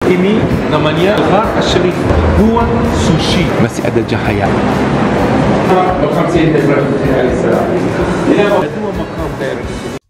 Ini namanya Ghar Ashrif, gua sushi. Masih ada cahaya. Makam Sayyidina Ibrahim alaihissalam. Itu makam daerah di sini.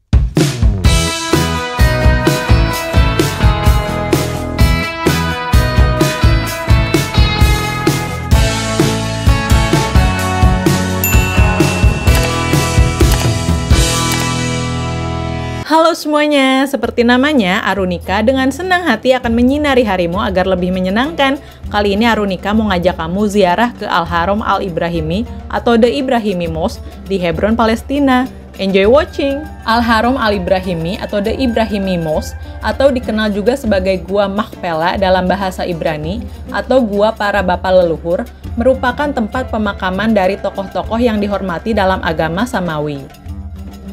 Halo semuanya, seperti namanya, Arunika dengan senang hati akan menyinari harimu agar lebih menyenangkan. Kali ini Arunika mau ngajak kamu ziarah ke Al-Haram Al-Ibrahimi atau The Ibrahimi Mosque di Hebron, Palestina. Enjoy watching! Al-Haram Al-Ibrahimi atau The Ibrahimi Mosque atau dikenal juga sebagai Gua Machpelah dalam bahasa Ibrani atau Gua Para Bapa Leluhur merupakan tempat pemakaman dari tokoh-tokoh yang dihormati dalam agama Samawi.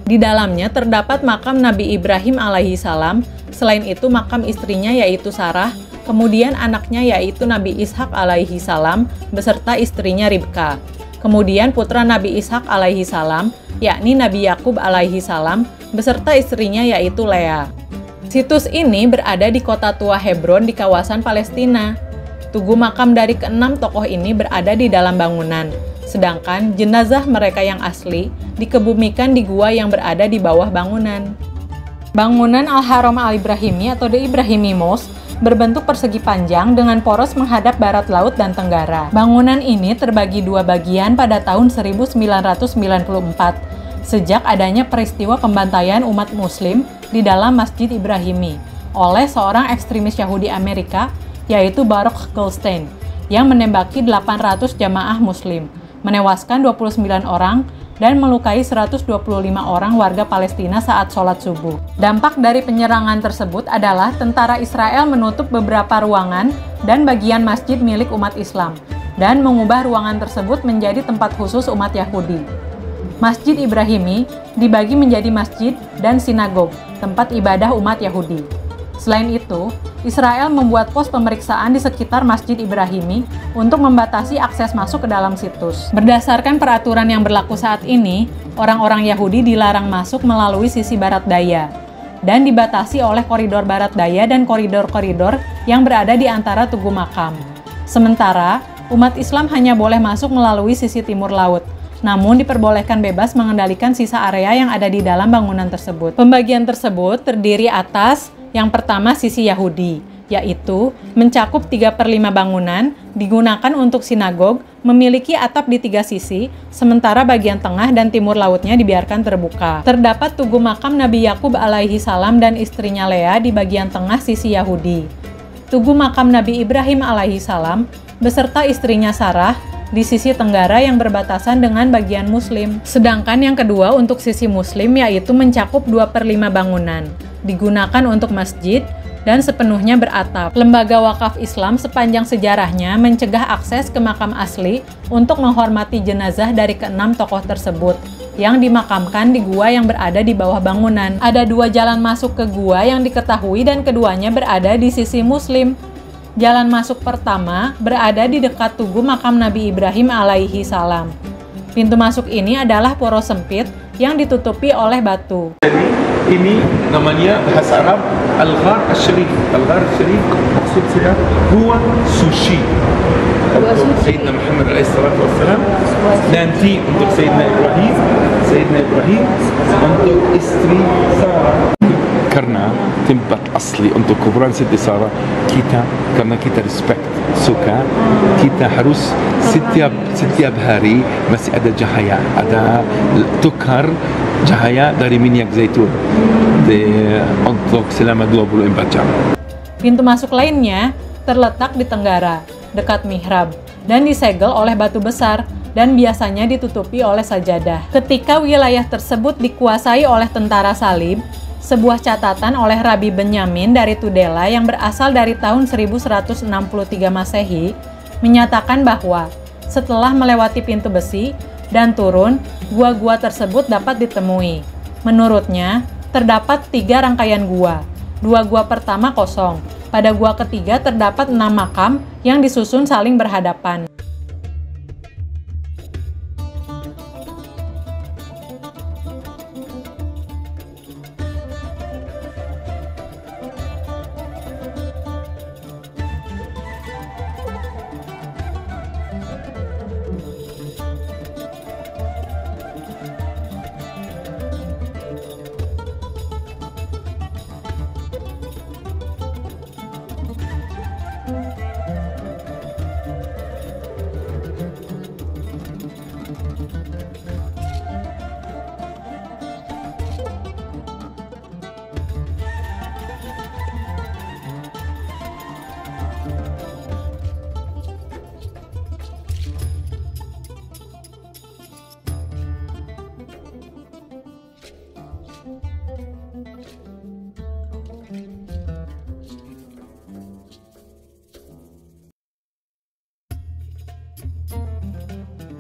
Di dalamnya terdapat makam Nabi Ibrahim alaihi salam, selain itu makam istrinya yaitu Sarah, kemudian anaknya yaitu Nabi Ishak alaihi salam beserta istrinya Ribka. Kemudian putra Nabi Ishak alaihi salam, yakni Nabi Yakub alaihi salam beserta istrinya yaitu Lea. Situs ini berada di kota tua Hebron di kawasan Palestina. Tugu makam dari keenam tokoh ini berada di dalam bangunan. Sedangkan jenazah mereka yang asli dikebumikan di gua yang berada di bawah bangunan. Bangunan Al-Haram Al-Ibrahimi atau The Ibrahimi Mosque berbentuk persegi panjang dengan poros menghadap barat laut dan tenggara. Bangunan ini terbagi dua bagian pada tahun 1994 sejak adanya peristiwa pembantaian umat muslim di dalam Masjid Ibrahimi oleh seorang ekstremis Yahudi Amerika yaitu Baruch Goldstein yang menembaki 800 jamaah muslim, menewaskan 29 orang, dan melukai 125 orang warga Palestina saat sholat subuh. Dampak dari penyerangan tersebut adalah tentara Israel menutup beberapa ruangan dan bagian masjid milik umat Islam, dan mengubah ruangan tersebut menjadi tempat khusus umat Yahudi. Masjid Ibrahimi dibagi menjadi masjid dan sinagog, tempat ibadah umat Yahudi. Selain itu, Israel membuat pos pemeriksaan di sekitar Masjid Ibrahimi untuk membatasi akses masuk ke dalam situs. Berdasarkan peraturan yang berlaku saat ini, orang-orang Yahudi dilarang masuk melalui sisi barat daya dan dibatasi oleh koridor barat daya dan koridor-koridor yang berada di antara tugu makam. Sementara, umat Islam hanya boleh masuk melalui sisi timur laut, namun diperbolehkan bebas mengendalikan sisa area yang ada di dalam bangunan tersebut. Pembagian tersebut terdiri atas yang pertama sisi Yahudi, yaitu mencakup 3/5 bangunan, digunakan untuk sinagog, memiliki atap di 3 sisi, sementara bagian tengah dan timur lautnya dibiarkan terbuka. Terdapat tugu makam Nabi Yakub alaihi salam dan istrinya Lea di bagian tengah sisi Yahudi. Tugu makam Nabi Ibrahim alaihi salam beserta istrinya Sarah di sisi tenggara yang berbatasan dengan bagian Muslim. Sedangkan yang kedua untuk sisi Muslim yaitu mencakup 2/5 bangunan, digunakan untuk masjid dan sepenuhnya beratap. Lembaga wakaf Islam sepanjang sejarahnya mencegah akses ke makam asli untuk menghormati jenazah dari keenam tokoh tersebut yang dimakamkan di gua yang berada di bawah bangunan. Ada 2 jalan masuk ke gua yang diketahui dan keduanya berada di sisi Muslim. Jalan masuk pertama berada di dekat tugu makam Nabi Ibrahim alaihi salam. Pintu masuk ini adalah poros sempit yang ditutupi oleh batu. Ini namanya bahasa Arab Al-Ghar Ashrif. Al-Ghar Ashrif maksud saya gua sushi. Sayyidina Muhammad alaihi salatu wassalam, nanti untuk Sayyidina Ibrahim untuk istri Sarah. Karena tempat asli untuk kuburan Siti Sarah karena kita respect, suka, kita harus setiap hari masih ada cahaya, ada tukar cahaya dari minyak zaitun untuk selama 24 jam. Pintu masuk lainnya terletak di tenggara, dekat mihrab, dan disegel oleh batu besar dan biasanya ditutupi oleh sajadah. Ketika wilayah tersebut dikuasai oleh tentara salib, sebuah catatan oleh Rabi Benyamin dari Tudela yang berasal dari tahun 1163 Masehi menyatakan bahwa setelah melewati pintu besi dan turun, gua-gua tersebut dapat ditemui. Menurutnya, terdapat 3 rangkaian gua. 2 gua pertama kosong. Pada gua ketiga terdapat 6 makam yang disusun saling berhadapan.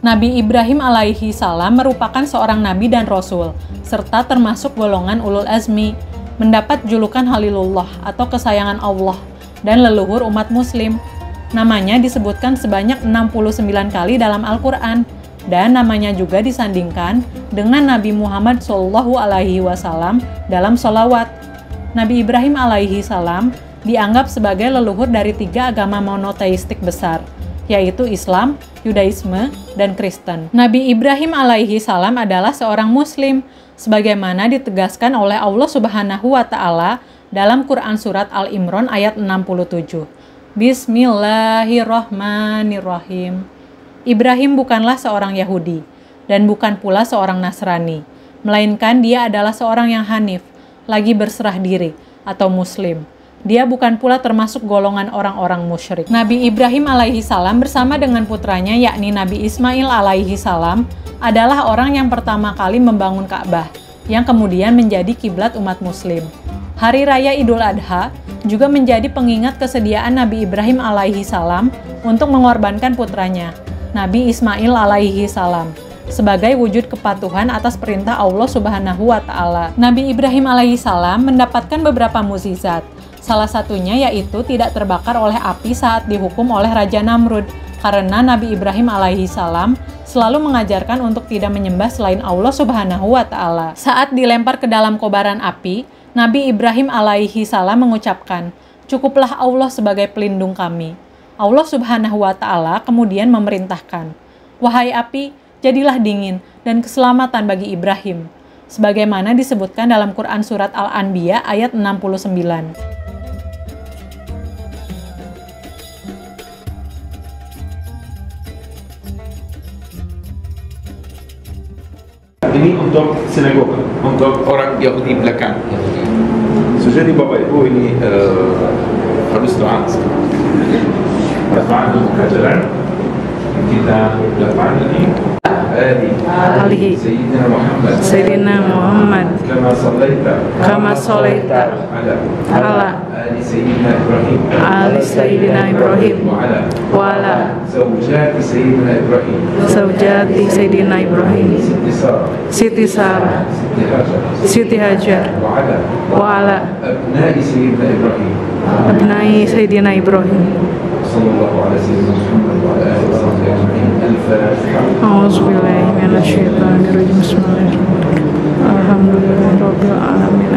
Nabi Ibrahim alaihi salam merupakan seorang nabi dan rasul, serta termasuk golongan ulul azmi, mendapat julukan Halilullah atau kesayangan Allah dan leluhur umat muslim. Namanya disebutkan sebanyak 69 kali dalam Al-Quran, dan namanya juga disandingkan dengan Nabi Muhammad SAW dalam sholawat. Nabi Ibrahim alaihi salam dianggap sebagai leluhur dari 3 agama monoteistik besar, yaitu Islam, Yudaisme, dan Kristen. Nabi Ibrahim alaihi salam adalah seorang muslim, sebagaimana ditegaskan oleh Allah Subhanahu wa Ta'ala dalam Quran Surat Al-Imran ayat 67. Bismillahirrahmanirrahim. Ibrahim bukanlah seorang Yahudi, dan bukan pula seorang Nasrani, melainkan dia adalah seorang yang hanif, lagi berserah diri, atau muslim. Dia bukan pula termasuk golongan orang-orang musyrik. Nabi Ibrahim alaihi salam bersama dengan putranya, yakni Nabi Ismail alaihi salam, adalah orang yang pertama kali membangun Ka'bah, yang kemudian menjadi kiblat umat muslim. Hari Raya Idul Adha juga menjadi pengingat kesediaan Nabi Ibrahim alaihi salam untuk mengorbankan putranya, Nabi Ismail alaihi salam, sebagai wujud kepatuhan atas perintah Allah Subhanahu wa Ta'ala. Nabi Ibrahim alaihi salam mendapatkan beberapa mukjizat. Salah satunya yaitu tidak terbakar oleh api saat dihukum oleh Raja Namrud, karena Nabi Ibrahim alaihi salam selalu mengajarkan untuk tidak menyembah selain Allah Subhanahu wa Ta'ala. Saat dilempar ke dalam kobaran api, Nabi Ibrahim alaihi salam mengucapkan, "Cukuplah Allah sebagai pelindung kami." Allah Subhanahu wa Ta'ala kemudian memerintahkan, "Wahai api, jadilah dingin dan keselamatan bagi Ibrahim," sebagaimana disebutkan dalam Quran Surat Al-Anbiya ayat 69. Ini untuk sinagoga, untuk orang Yahudi belakang. So, jadi Bapak Ibu ini harus doa. Doa jalan kita depan ini. alihi Sayyidina Muhammad kama sholaita ala ali Sayyidina Ibrahim wa ala zawjati Sayyidina Ibrahim Siti Sarah Siti Hajar wa ala abnai Sayyidina Ibrahim. A'udzubillahi minasyaitonirrajim. Bismillahirrahmanirrahim. Alhamdulillahirabbil alamin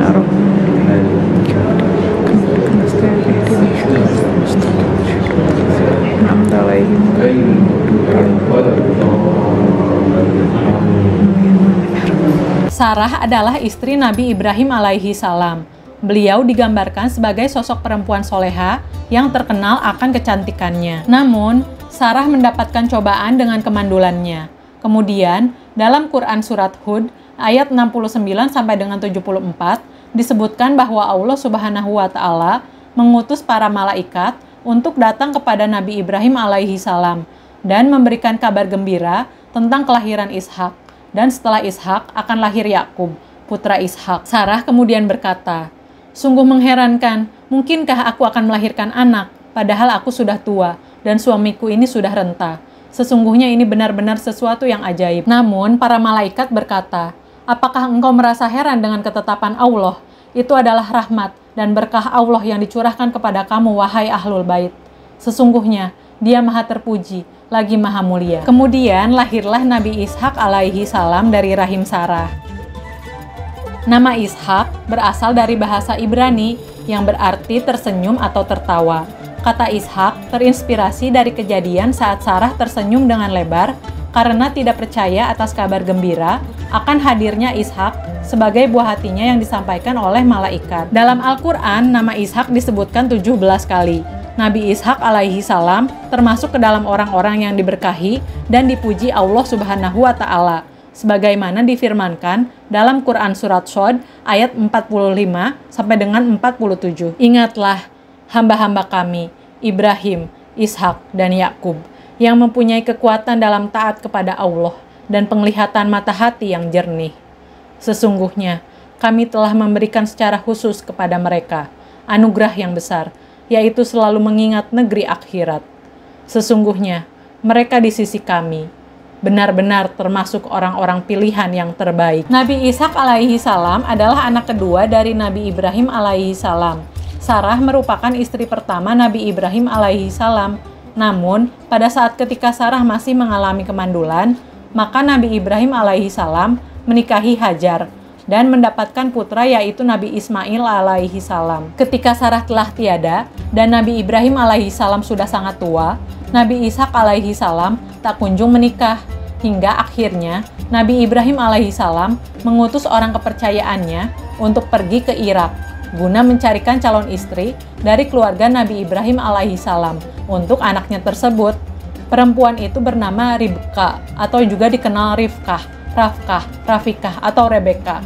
Sarah adalah istri Nabi Ibrahim alaihi salam. Beliau digambarkan sebagai sosok perempuan soleha yang terkenal akan kecantikannya. Namun, Sarah mendapatkan cobaan dengan kemandulannya. Kemudian, dalam Quran Surat Hud, ayat 69 sampai dengan 74, disebutkan bahwa Allah Subhanahu wa Ta'ala mengutus para malaikat untuk datang kepada Nabi Ibrahim alaihi salam dan memberikan kabar gembira tentang kelahiran Ishak. Dan setelah Ishak akan lahir Yakub, putra Ishak. Sarah kemudian berkata, "Sungguh mengherankan, mungkinkah aku akan melahirkan anak, padahal aku sudah tua, dan suamiku ini sudah renta. Sesungguhnya ini benar-benar sesuatu yang ajaib." Namun, para malaikat berkata, "Apakah engkau merasa heran dengan ketetapan Allah? Itu adalah rahmat dan berkah Allah yang dicurahkan kepada kamu, wahai ahlul bait. Sesungguhnya, Dia maha terpuji, lagi maha mulia." Kemudian, lahirlah Nabi Ishak alaihi salam dari rahim Sarah. Nama Ishak berasal dari bahasa Ibrani yang berarti tersenyum atau tertawa. Kata Ishak terinspirasi dari kejadian saat Sarah tersenyum dengan lebar karena tidak percaya atas kabar gembira akan hadirnya Ishak sebagai buah hatinya yang disampaikan oleh malaikat. Dalam Al-Quran, nama Ishak disebutkan 17 kali. Nabi Ishak alaihi salam termasuk ke dalam orang-orang yang diberkahi dan dipuji Allah Subhanahu wa Ta'ala, sebagaimana difirmankan dalam Quran Surat Shod ayat 45 sampai dengan 47. Ingatlah hamba-hamba kami, Ibrahim, Ishak, dan Yakub, yang mempunyai kekuatan dalam taat kepada Allah dan penglihatan mata hati yang jernih. Sesungguhnya kami telah memberikan secara khusus kepada mereka anugerah yang besar, yaitu selalu mengingat negeri akhirat. Sesungguhnya mereka di sisi kami, benar-benar termasuk orang-orang pilihan yang terbaik. Nabi Ishak alaihi salam adalah anak kedua dari Nabi Ibrahim alaihi salam. Sarah merupakan istri pertama Nabi Ibrahim alaihi salam. Namun, pada saat ketika Sarah masih mengalami kemandulan, maka Nabi Ibrahim alaihi salam menikahi Hajar dan mendapatkan putra yaitu Nabi Ismail alaihi salam. Ketika Sarah telah tiada dan Nabi Ibrahim alaihi salam sudah sangat tua, Nabi Ishak alaihi salam tak kunjung menikah, hingga akhirnya Nabi Ibrahim alaihi salam mengutus orang kepercayaannya untuk pergi ke Irak guna mencarikan calon istri dari keluarga Nabi Ibrahim alaihi salam untuk anaknya tersebut. Perempuan itu bernama Ribka atau juga dikenal Rifkah, Rafkah, Rafikah atau Rebeka,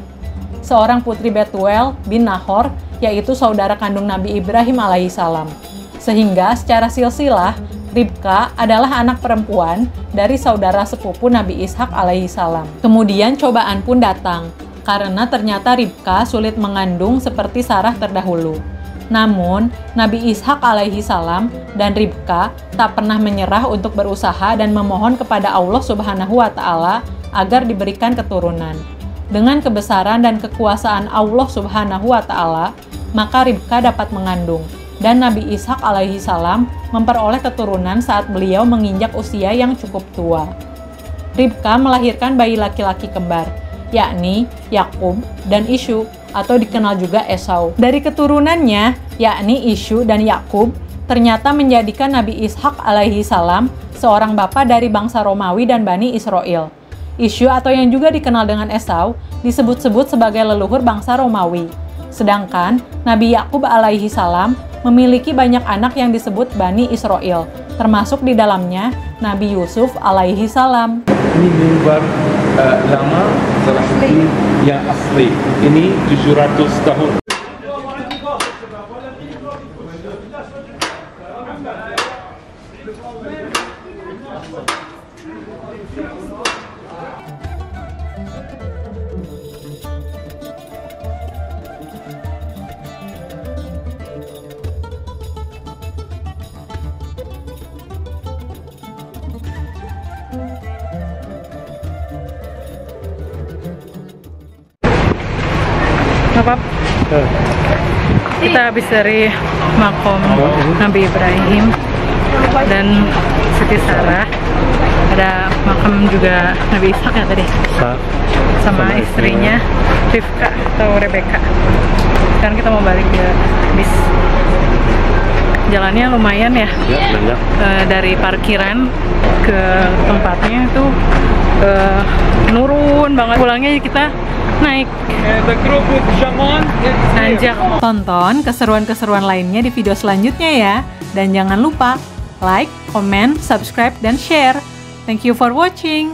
seorang putri Betuel bin Nahor, yaitu saudara kandung Nabi Ibrahim alaihi salam. Sehingga secara silsilah Ribka adalah anak perempuan dari saudara sepupu Nabi Ishak alaihi salam. Kemudian cobaan pun datang, karena ternyata Ribka sulit mengandung seperti Sarah terdahulu. Namun, Nabi Ishak alaihi salam dan Ribka tak pernah menyerah untuk berusaha dan memohon kepada Allah Subhanahu wa Ta'ala agar diberikan keturunan. Dengan kebesaran dan kekuasaan Allah Subhanahu wa Ta'ala, maka Ribka dapat mengandung. Dan Nabi Ishak alaihi salam memperoleh keturunan saat beliau menginjak usia yang cukup tua. Ribka melahirkan bayi laki-laki kembar, yakni Yakub dan Isyu, atau dikenal juga Esau. Dari keturunannya, yakni Isyu dan Yakub, ternyata menjadikan Nabi Ishak alaihi salam seorang bapa dari bangsa Romawi dan Bani Israel. Isyu atau yang juga dikenal dengan Esau disebut-sebut sebagai leluhur bangsa Romawi. Sedangkan Nabi Yakub alaihi salam memiliki banyak anak yang disebut Bani Israel, termasuk di dalamnya Nabi Yusuf alaihi salam. Ini mimbar lama Salahuddin yang asli. Ini 700 tahun. Apa? Kita habis dari makom Nabi Ibrahim dan Siti Sarah. Ada makam juga Nabi Ishak ya tadi, sama istrinya Rifka atau Rebeka. Sekarang kita mau balik ke bis. Jalannya lumayan ya, dari parkiran ke tempatnya itu nurun banget. Pulangnya kita naik nanjak. Tonton keseruan-keseruan lainnya di video selanjutnya ya. Dan jangan lupa like, comment, subscribe, dan share. Thank you for watching.